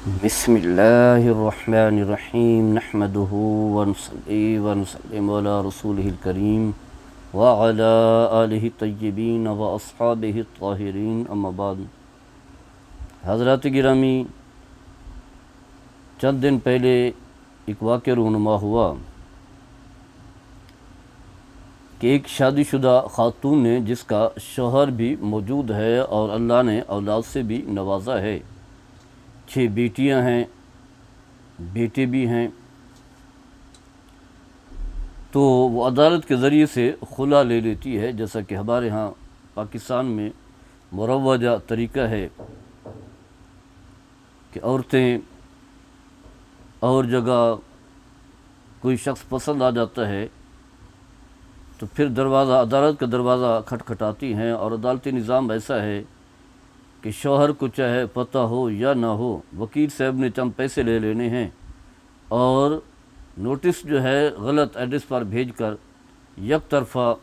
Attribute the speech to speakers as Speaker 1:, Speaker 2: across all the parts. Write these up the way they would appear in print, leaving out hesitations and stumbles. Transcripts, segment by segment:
Speaker 1: بسم اللہ الرحمن الرحیم نحمده ونصلی ونسلم علی رسولہ الکریم وعلی آلہ الطیبین واصحابہ الطاہرین اما بعد۔ حضرات گرامی، چند دن پہلے ایک واقعہ رونما ہوا کہ ایک شادی شدہ خاتون نے، جس کا شوہر بھی موجود ہے اور اللہ نے اولاد سے بھی نوازا ہے، 6 بیٹیاں ہیں، بیٹے بھی ہیں، تو وہ عدالت کے ذریعے سے خلا لے لیتی ہے، جیسا کہ ہمارے ہاں پاکستان میں مروجہ طریقہ ہے کہ عورتیں اور جگہ کوئی شخص پسند آ جاتا ہے تو پھر عدالت کا دروازہ کھٹکھٹاتی ہیں، اور عدالتی نظام ایسا ہے کہ شوہر کو چاہے پتہ ہو یا نہ ہو، وکیل صاحب نے چند پیسے لے لینے ہیں اور نوٹس جو ہے غلط ایڈریس پر بھیج کر یک طرفہ،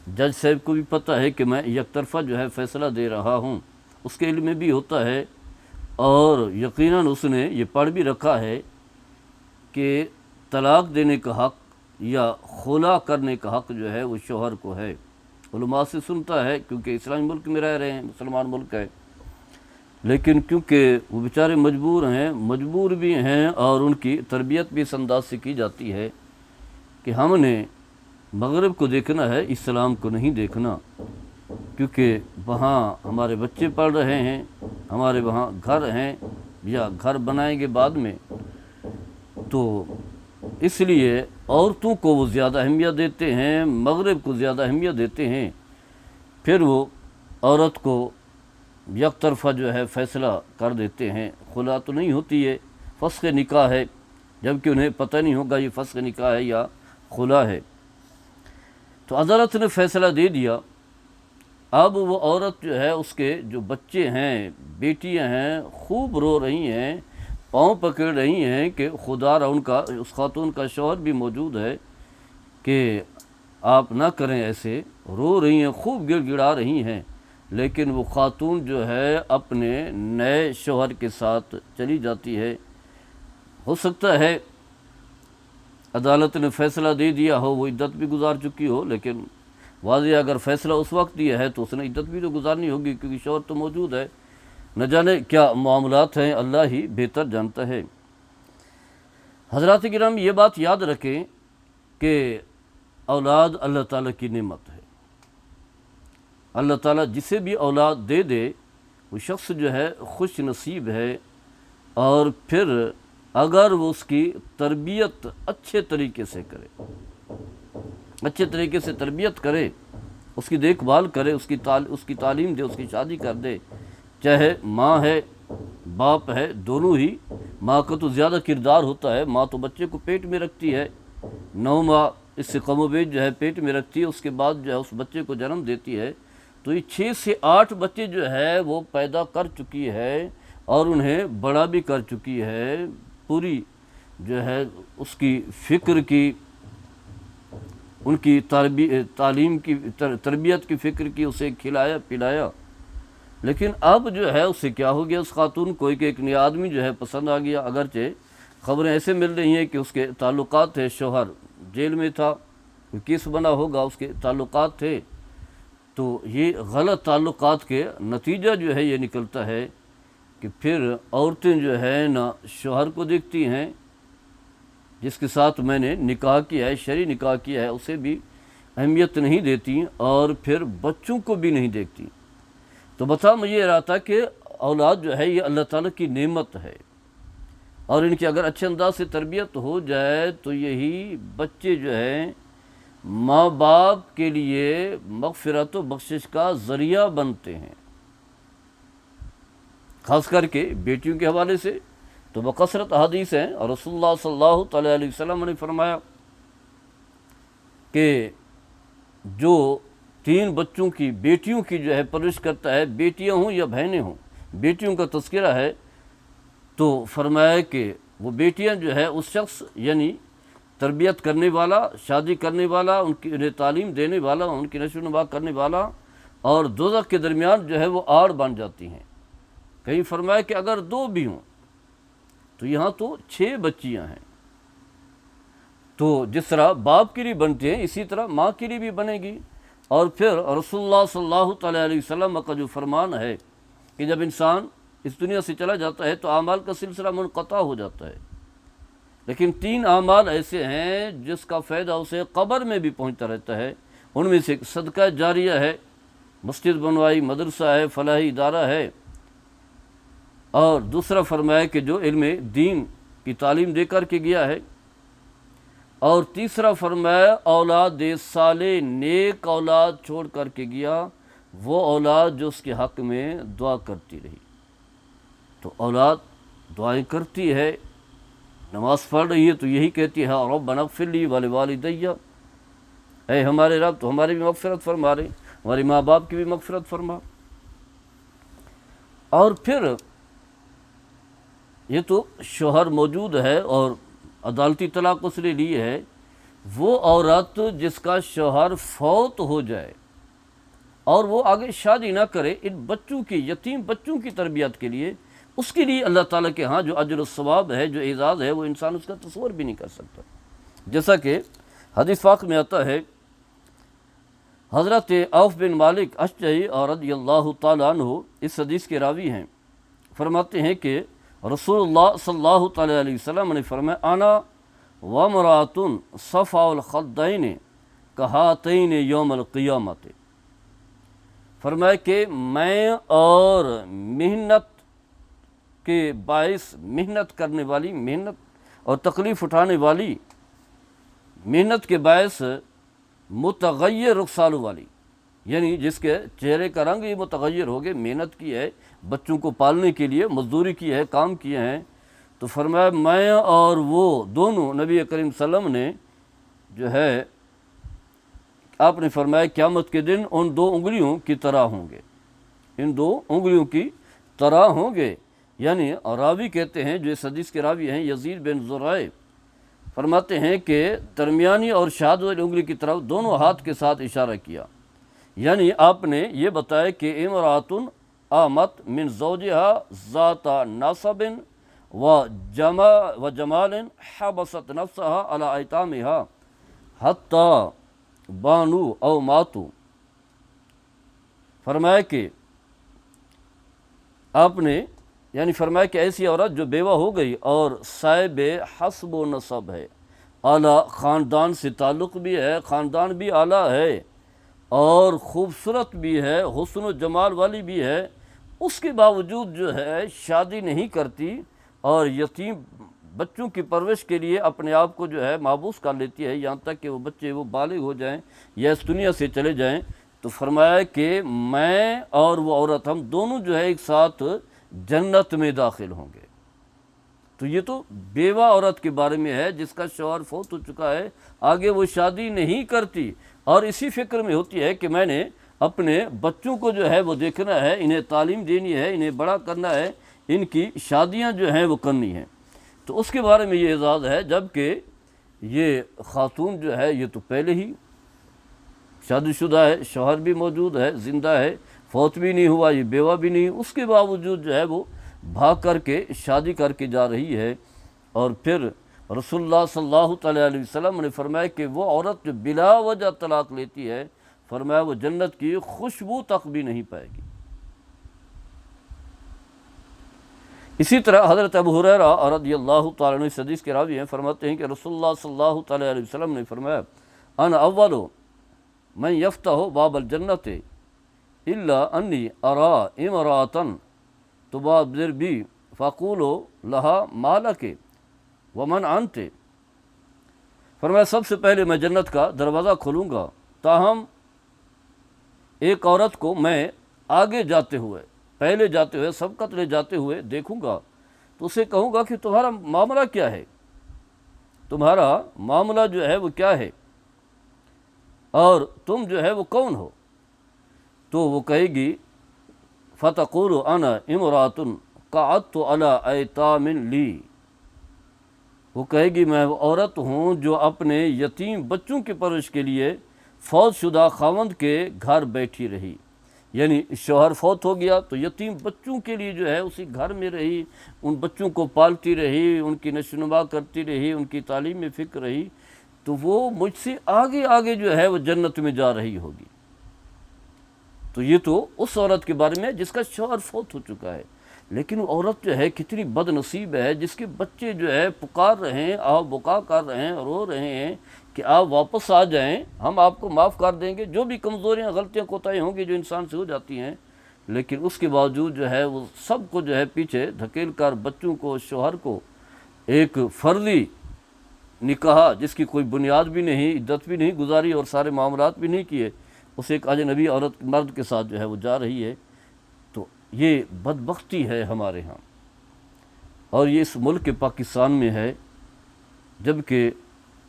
Speaker 1: جج صاحب کو بھی پتہ ہے کہ میں یک طرفہ جو ہے فیصلہ دے رہا ہوں، اس کے علم میں بھی ہوتا ہے، اور یقیناً اس نے یہ پڑھ بھی رکھا ہے کہ طلاق دینے کا حق یا خلا کرنے کا حق جو ہے وہ شوہر کو ہے۔ علماء سے سنتا ہے، کیونکہ اسلامی ملک میں رہ رہے ہیں، مسلمان ملک ہے، لیکن کیونکہ وہ بیچارے مجبور بھی ہیں، اور ان کی تربیت بھی اس انداز سے کی جاتی ہے کہ ہم نے مغرب کو دیکھنا ہے، اسلام کو نہیں دیکھنا، کیونکہ وہاں ہمارے بچے پڑھ رہے ہیں، ہمارے وہاں گھر ہیں یا گھر بنائیں گے بعد میں، تو اس لیے عورتوں کو وہ زیادہ اہمیت دیتے ہیں، مغرب کو زیادہ اہمیت دیتے ہیں، پھر وہ عورت کو یک طرفہ جو ہے فیصلہ کر دیتے ہیں۔ خلا تو نہیں ہوتی ہے، فسخ نکاح ہے، جبکہ انہیں پتہ نہیں ہوگا یہ فسخ نکاح ہے یا خلا ہے۔ تو عدالت نے فیصلہ دے دیا۔ اب وہ عورت جو ہے، اس کے جو بچے ہیں، بیٹیاں ہیں، خوب رو رہی ہیں، پاؤں پکڑ رہی ہیں کہ خدا را اس خاتون کا شوہر بھی موجود ہے کہ آپ نہ کریں ایسے، رو رہی ہیں، خوب گڑ گڑا رہی ہیں، لیکن وہ خاتون جو ہے اپنے نئے شوہر کے ساتھ چلی جاتی ہے۔ ہو سکتا ہے عدالت نے فیصلہ دے دیا ہو، وہ عدت بھی گزار چکی ہو، لیکن واضح اگر فیصلہ اس وقت دیا ہے تو اس نے عدت بھی تو گزارنی ہوگی، کیونکہ شوہر تو موجود ہے۔ نہ جانے کیا معاملات ہیں، اللہ ہی بہتر جانتا ہے۔ حضرات کرام، یہ بات یاد رکھیں کہ اولاد اللہ تعالیٰ کی نعمت ہے۔ اللہ تعالیٰ جسے بھی اولاد دے دے، وہ شخص جو ہے خوش نصیب ہے، اور پھر اگر وہ اس کی تربیت اچھے طریقے سے کرے، اچھے طریقے سے تربیت کرے، اس کی دیکھ بھال کرے، اس کی تعلیم دے، اس کی شادی کر دے، چاہے ماں ہے باپ ہے، دونوں ہی، ماں کا تو زیادہ کردار ہوتا ہے، ماں تو بچے کو پیٹ میں رکھتی ہے، 9 ماہ اس سے کم و بیش جو ہے پیٹ میں رکھتی ہے، اس کے بعد جو ہے اس بچے کو جنم دیتی ہے، تو یہ 6 سے 8 بچے جو ہے وہ پیدا کر چکی ہے، اور انہیں بڑا بھی کر چکی ہے، پوری جو ہے اس کی فکر کی، ان کی تعلیم کی، تربیت کی فکر کی، اسے کھلایا پلایا۔ لیکن اب جو ہے اس سے کیا ہو گیا، اس خاتون کو ایک نیا آدمی جو ہے پسند آ گیا، اگرچہ خبریں ایسے مل رہی ہیں کہ اس کے تعلقات تھے، شوہر جیل میں تھا، کوئی کیس بنا ہوگا، اس کے تعلقات تھے، تو یہ غلط تعلقات کے نتیجہ جو ہے یہ نکلتا ہے کہ پھر عورتیں جو ہے نہ شوہر کو دیکھتی ہیں، جس کے ساتھ میں نے نکاح کیا ہے، شرعی نکاح کیا ہے، اسے بھی اہمیت نہیں دیتی، اور پھر بچوں کو بھی نہیں دیکھتی۔ تو بتا مجھے یہ رہا تھا کہ اولاد جو ہے یہ اللہ تعالیٰ کی نعمت ہے، اور ان کی اگر اچھے انداز سے تربیت ہو جائے تو یہی بچے جو ہیں ماں باپ کے لیے مغفرت و بخشش کا ذریعہ بنتے ہیں، خاص کر کے بیٹیوں کے حوالے سے تو بکثرت احادیث ہیں، اور رسول اللہ صلی اللہ تعالیٰ علیہ وسلم نے فرمایا کہ جو 3 بچوں کی، بیٹیوں کی جو ہے پرورش کرتا ہے، بیٹیاں ہوں یا بہنیں ہوں، بیٹیوں کا تذکرہ ہے، تو فرمایا کہ وہ بیٹیاں جو ہے اس شخص، یعنی تربیت کرنے والا، شادی کرنے والا، انہیں تعلیم دینے والا، ان کی نشو و نما کرنے والا، اور دوزخ کے درمیان جو ہے وہ آڑ بن جاتی ہیں۔ کہیں فرمایا کہ اگر 2 بھی ہوں، تو یہاں تو 6 بچیاں ہیں، تو جس طرح باپ کے لیے بنتے ہیں اسی طرح ماں کے لیے بھی بنے گی۔ اور پھر رسول اللہ صلی اللہ تعالیٰ علیہ وسلم کا جو فرمان ہے کہ جب انسان اس دنیا سے چلا جاتا ہے تو اعمال کا سلسلہ منقطع ہو جاتا ہے، لیکن 3 اعمال ایسے ہیں جس کا فائدہ اسے قبر میں بھی پہنچتا رہتا ہے۔ ان میں سے ایک صدقہ جاریہ ہے، مسجد بنوائی، مدرسہ ہے، فلاحی ادارہ ہے، اور دوسرا فرمایا کہ جو علم دین کی تعلیم دے کر کے گیا ہے، اور تیسرا فرمایا اولاد صالح، نیک اولاد چھوڑ کر کے گیا، وہ اولاد جو اس کے حق میں دعا کرتی رہی۔ تو اولاد دعائیں کرتی ہے، نماز پڑھ رہی ہے تو یہی کہتی ہے ربنا اغفر لی ولوالدی، اے ہمارے رب تو ہماری بھی مغفرت فرما رہے، ہمارے ماں باپ کی بھی مغفرت فرما۔ اور پھر یہ تو شوہر موجود ہے اور عدالتی طلاق اس نے لی ہے، وہ عورت جس کا شوہر فوت ہو جائے اور وہ آگے شادی نہ کرے، ان بچوں کی، یتیم بچوں کی تربیت کے لیے، اس کے لیے اللہ تعالیٰ کے ہاں جو اجر و ثواب ہے، جو اعزاز ہے، وہ انسان اس کا تصور بھی نہیں کر سکتا۔ جیسا کہ حدیث پاک میں آتا ہے، حضرت عوف بن مالک اشجعی اور رضی اللہ تعالیٰ عنہ اس حدیث کے راوی ہیں، فرماتے ہیں کہ رسول اللہ صلی اللہ تعالیٰ علیہ وسلم نے فرمایا انا وامرأۃ صفا الخدین کہاتین یوم القیامت، فرمایا کہ میں اور محنت کے باعث، محنت کرنے والی، محنت اور تکلیف اٹھانے والی، محنت کے باعث متغیر رخسالوں والی، یعنی جس کے چہرے کا رنگ ہی متغیر ہو گئے، محنت کی ہے، بچوں کو پالنے کے لیے مزدوری کی ہے، کام کیے ہیں، تو فرمایا میں اور وہ دونوں، نبی کریم صلی اللہ علیہ وسلم نے جو ہے آپ نے فرمایا قیامت کے دن ان 2 انگلیوں کی طرح ہوں گے، ان 2 انگلیوں کی طرح ہوں گے۔ یعنی راوی کہتے ہیں، جو اس حدیث کے راوی ہیں یزید بن زرائع، فرماتے ہیں کہ درمیانی اور شہادت والی انگلی کی طرف دونوں ہاتھ کے ساتھ اشارہ کیا، یعنی آپ نے یہ بتایا کہ امرأۃ آمت من زوجہا ذات نصب و جمال حبست نفسها علی ایتامہا حتی بانو او ماتو، فرمایا کہ آپ نے یعنی فرمایا کہ ایسی عورت جو بیوہ ہو گئی اور صاحب حسب و نسب ہے، اعلیٰ خاندان سے تعلق بھی ہے، خاندان بھی اعلیٰ ہے اور خوبصورت بھی ہے، حسن و جمال والی بھی ہے، اس کے باوجود جو ہے شادی نہیں کرتی اور یتیم بچوں کی پرورش کے لیے اپنے آپ کو جو ہے محبوس کر لیتی ہے، یہاں تک کہ وہ بچے وہ بالغ ہو جائیں یا اس دنیا سے چلے جائیں، تو فرمایا کہ میں اور وہ عورت ہم دونوں جو ہے ایک ساتھ جنت میں داخل ہوں گے۔ تو یہ تو بیوہ عورت کے بارے میں ہے جس کا شوہر فوت ہو چکا ہے، آگے وہ شادی نہیں کرتی اور اسی فکر میں ہوتی ہے کہ میں نے اپنے بچوں کو جو ہے وہ دیکھنا ہے، انہیں تعلیم دینی ہے، انہیں بڑا کرنا ہے، ان کی شادیاں جو ہیں وہ کرنی ہیں۔ تو اس کے بارے میں یہ اعزاز ہے، جبکہ یہ خاتون جو ہے یہ تو پہلے ہی شادی شدہ ہے، شوہر بھی موجود ہے، زندہ ہے، فوت بھی نہیں ہوا، یہ بیوہ بھی نہیں، اس کے باوجود جو ہے وہ بھاگ کر کے شادی کر کے جا رہی ہے۔ اور پھر رسول اللہ صلی اللہ تعالیٰ علیہ وسلم نے فرمایا کہ وہ عورت جو بلا وجہ طلاق لیتی ہے، فرمایا وہ جنت کی خوشبو تک بھی نہیں پائے گی۔ اسی طرح حضرت ابو ہریرہ رضی اللہ تعالیٰ عنہ اس حدیث کے راوی ہیں، فرماتے ہیں کہ رسول اللہ صلی اللہ تعالیٰ علیہ وسلم نے فرمایا انا اول من یفتح باب الجنت الا انی ارى امرأة تبادر بی فاقول لها ما لک ومن انت، فرمایا سب سے پہلے میں جنت کا دروازہ کھولوں گا، تاہم ایک عورت کو میں آگے جاتے ہوئے، پہلے جاتے ہوئے، سبقت لے جاتے ہوئے دیکھوں گا، تو اسے کہوں گا کہ تمہارا معاملہ کیا ہے، تمہارا معاملہ جو ہے وہ کیا ہے، اور تم جو ہے وہ کون ہو؟ تو وہ کہے گی فتقول انا امرأۃ قعدت علی ایتام لی، وہ کہے گی میں وہ عورت ہوں جو اپنے یتیم بچوں کی پرورش کے لیے فوت شدہ خاوند کے گھر بیٹھی رہی، یعنی شوہر فوت ہو گیا تو یتیم بچوں کے لیے جو ہے اسی گھر میں رہی، ان بچوں کو پالتی رہی، ان کی نشو و نما کرتی رہی، ان کی تعلیم میں فکر رہی، تو وہ مجھ سے آگے آگے جو ہے وہ جنت میں جا رہی ہوگی۔ تو یہ تو اس عورت کے بارے میں جس کا شوہر فوت ہو چکا ہے، لیکن وہ عورت جو ہے کتنی بد نصیب ہے جس کے بچے جو ہے پکار رہے ہیں، آؤ بکا کر رہے ہیں، رو رہے ہیں کہ آپ واپس آ جائیں، ہم آپ کو معاف کر دیں گے، جو بھی کمزوریاں غلطیاں کوتاہیاں ہوں گی جو انسان سے ہو جاتی ہیں، لیکن اس کے باوجود جو ہے وہ سب کو جو ہے پیچھے دھکیل کر بچوں کو، شوہر کو ایک فرضی نکاح جس کی کوئی بنیاد بھی نہیں، عدت بھی نہیں گزاری اور سارے معاملات بھی نہیں کیے، اس ایک اجنبی عورت مرد کے ساتھ جو ہے وہ جا رہی ہے۔ تو یہ بدبختی ہے ہمارے ہاں، اور یہ اس ملک پاکستان میں ہے، جبکہ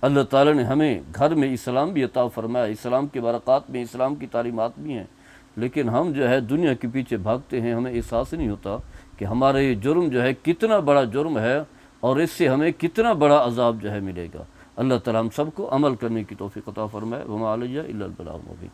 Speaker 1: اللہ تعالیٰ نے ہمیں گھر میں اسلام بھی عطا فرمایا، اسلام کے برکات میں اسلام کی تعلیمات بھی ہیں، لیکن ہم جو ہے دنیا کے پیچھے بھاگتے ہیں، ہمیں احساس نہیں ہوتا کہ ہمارا یہ جرم جو ہے کتنا بڑا جرم ہے اور اس سے ہمیں کتنا بڑا عذاب جو ہے ملے گا۔ اللہ تعالیٰ ہم سب کو عمل کرنے کی توفیق عطا فرمائے۔ وما علیہ الا البلاغ المبین۔